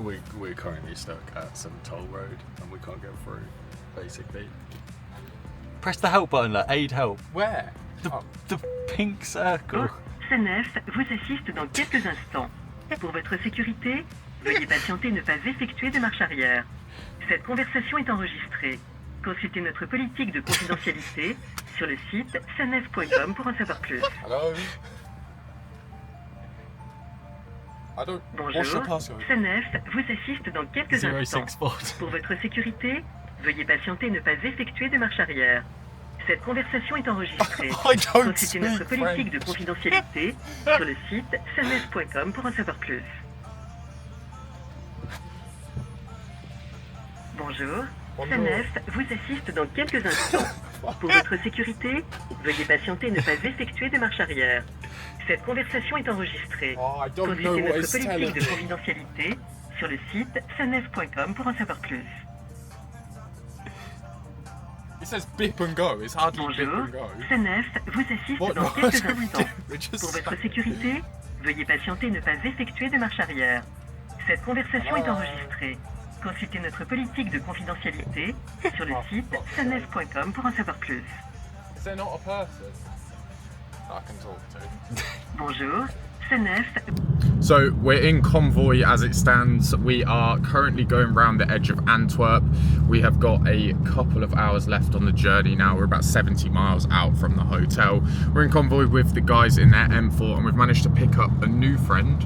We're currently stuck at some toll road and we can't get through, basically. Press the help button, like, aid help. Where? The pink circle. C9 vous assiste dans quelques instants. Pour votre sécurité, veuillez patienter ne pas effectuer de marche arrière. Cette conversation est enregistrée. Consultez notre politique de confidentialité sur le site c9.com pour en savoir plus. Hello? Bonjour, C9 vous assiste dans quelques instants. Pour votre sécurité, veuillez patienter ne pas effectuer de marche arrière. Cette conversation est enregistrée. Consultez notre politique de confidentialité sur le site c9.com pour en savoir plus. Bonjour, C9 vous assiste dans quelques instants. Pour votre sécurité, veuillez patienter ne pas effectuer de marche arrière. Cette conversation est enregistrée. Consultez notre politique de confidentialité sur le site c9.com pour en savoir plus. It says bip and go. It's hardly Bonjour, bip and go. C9 vous assiste dans quelques instants. Pour votre sécurité, veuillez patienter ne pas effectuer de marche arrière. Cette conversation est enregistrée. Consultez notre politique de confidentialité sur le site c9.com pour en savoir plus. Is there not a person that I can talk to? Bonjour, C9. So we're in Convoy as it stands. We are currently going round the edge of Antwerp. We have got a couple of hours left on the journey now. We're about 70 miles out from the hotel. We're in Convoy with the guys in their M4 and we've managed to pick up a new friend,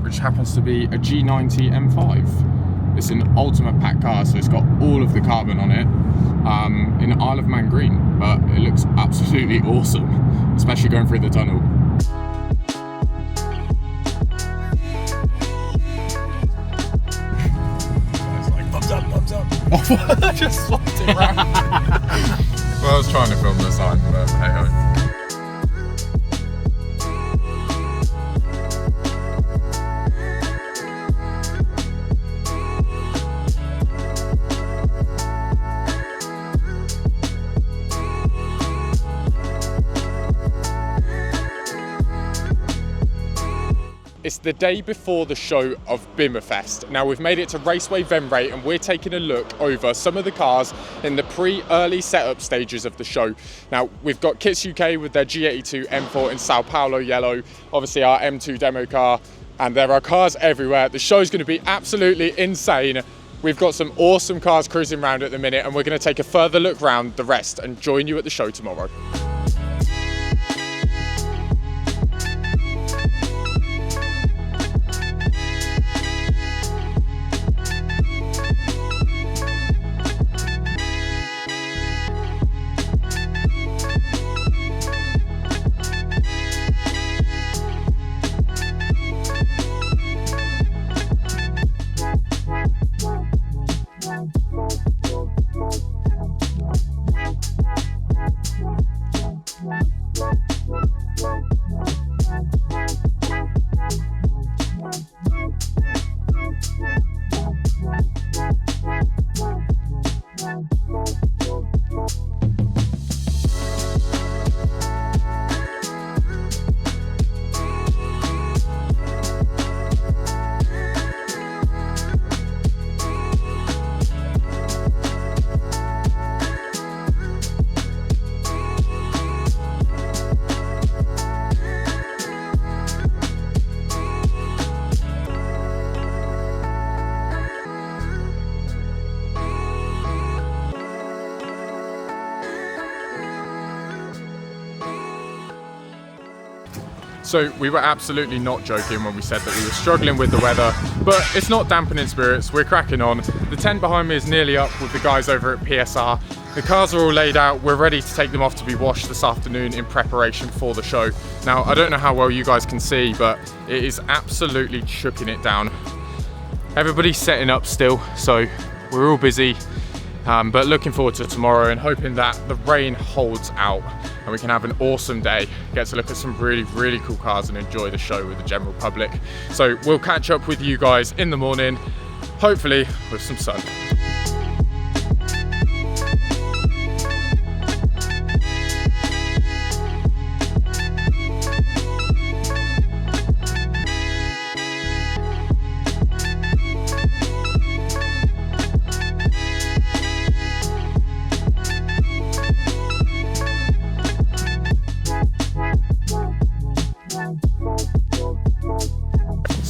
which happens to be a G90 M5. It's an ultimate pack car, so it's got all of the carbon on it in Isle of Man green, but it looks absolutely awesome, especially going through the tunnel. It's like, thumbs up, thumbs up. I just swapped it round. Well, I was trying to film the sign, but hey ho. It's the day before the show of Bimmerfest. Now we've made it to Raceway Venray and we're taking a look over some of the cars in the early setup stages of the show. Now we've got Kits UK with their G82 M4 in Sao Paulo yellow, obviously our M2 demo car, and there are cars everywhere. The show's going to be absolutely insane. We've got some awesome cars cruising around at the minute and we're going to take a further look round the rest and join you at the show tomorrow. So we were absolutely not joking when we said that we were struggling with the weather, but it's not dampening spirits, we're cracking on. The tent behind me is nearly up with the guys over at PSR. The cars are all laid out, we're ready to take them off to be washed this afternoon in preparation for the show. Now, I don't know how well you guys can see, but it is absolutely chucking it down. Everybody's setting up still, so we're all busy, but looking forward to tomorrow and hoping that the rain holds out and we can have an awesome day, get to look at some really cool cars and enjoy the show with the general public. So we'll catch up with you guys in the morning, hopefully with some sun.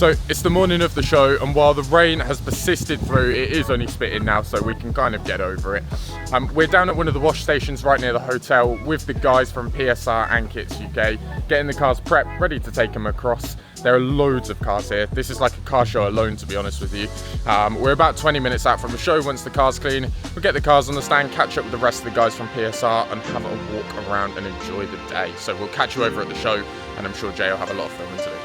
So it's the morning of the show, and while the rain has persisted through, it is only spitting now, so we can kind of get over it. We're down at one of the wash stations right near the hotel with the guys from PSR and Kits UK, getting the cars prepped, ready to take them across. There are loads of cars here. This is like a car show alone, to be honest with you. We're about 20 minutes out from the show. Once the car's clean, we'll get the cars on the stand, catch up with the rest of the guys from PSR and have a walk around and enjoy the day. So we'll catch you over at the show, and I'm sure Jay will have a lot of filming to do.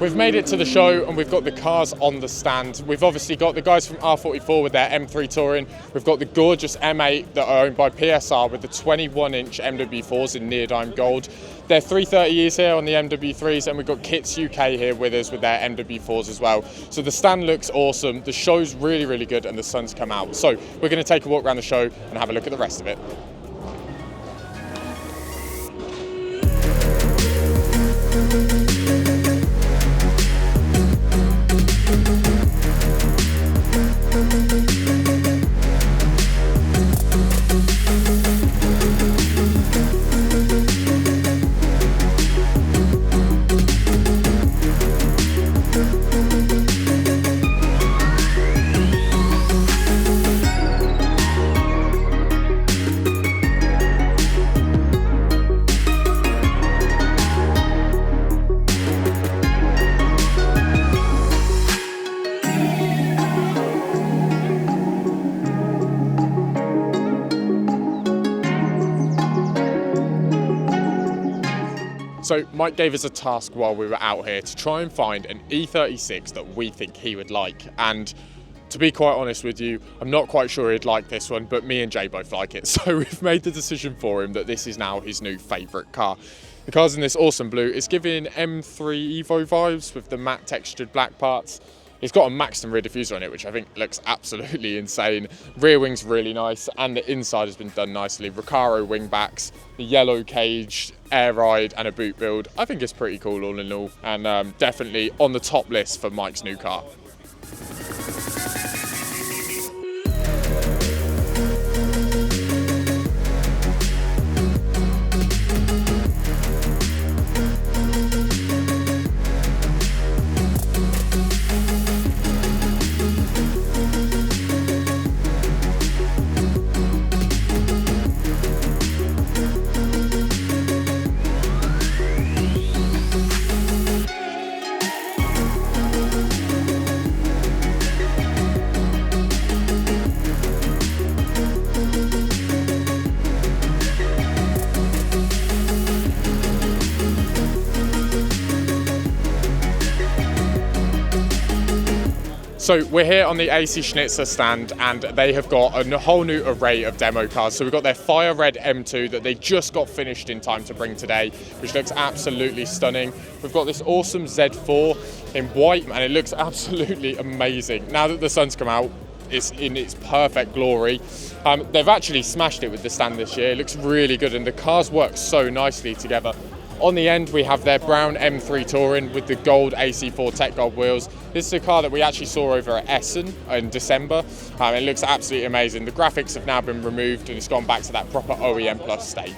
We've made it to the show and we've got the cars on the stand. We've obviously got the guys from R44 with their M3 Touring. We've got the gorgeous M8 that are owned by PSR with the 21-inch M-W4s in Neodyme Gold. They're 330Es here on the M-W3s, and we've got Kits UK here with us with their M-W4s as well. So the stand looks awesome, the show's really, really good, and the sun's come out. So we're going to take a walk around the show and have a look at the rest of it. So Mike gave us a task while we were out here to try and find an E36 that we think he would like. And to be quite honest with you, I'm not quite sure he'd like this one, but me and Jay both like it. So we've made the decision for him that this is now his new favourite car. The car's in this awesome blue. It's giving M3 Evo vibes with the matte textured black parts. It's got a Maxton rear diffuser on it, which I think looks absolutely insane. Rear wing's really nice, and the inside has been done nicely. Recaro wing backs, the yellow cage, air ride, and a boot build. I think it's pretty cool all in all, and definitely on the top list for Mike's new car. So we're here on the AC Schnitzer stand, and they have got a whole new array of demo cars. So we've got their fire red M2 that they just got finished in time to bring today, which looks absolutely stunning. We've got this awesome Z4 in white, and it looks absolutely amazing. Now that the sun's come out, it's in its perfect glory. They've actually smashed it with the stand this year. It looks really good, and the cars work so nicely together. On the end, we have their brown M3 Touring with the gold AC4 Tech Gold wheels. This is a car that we actually saw over at Essen in December. It looks absolutely amazing. The graphics have now been removed and it's gone back to that proper OEM Plus state.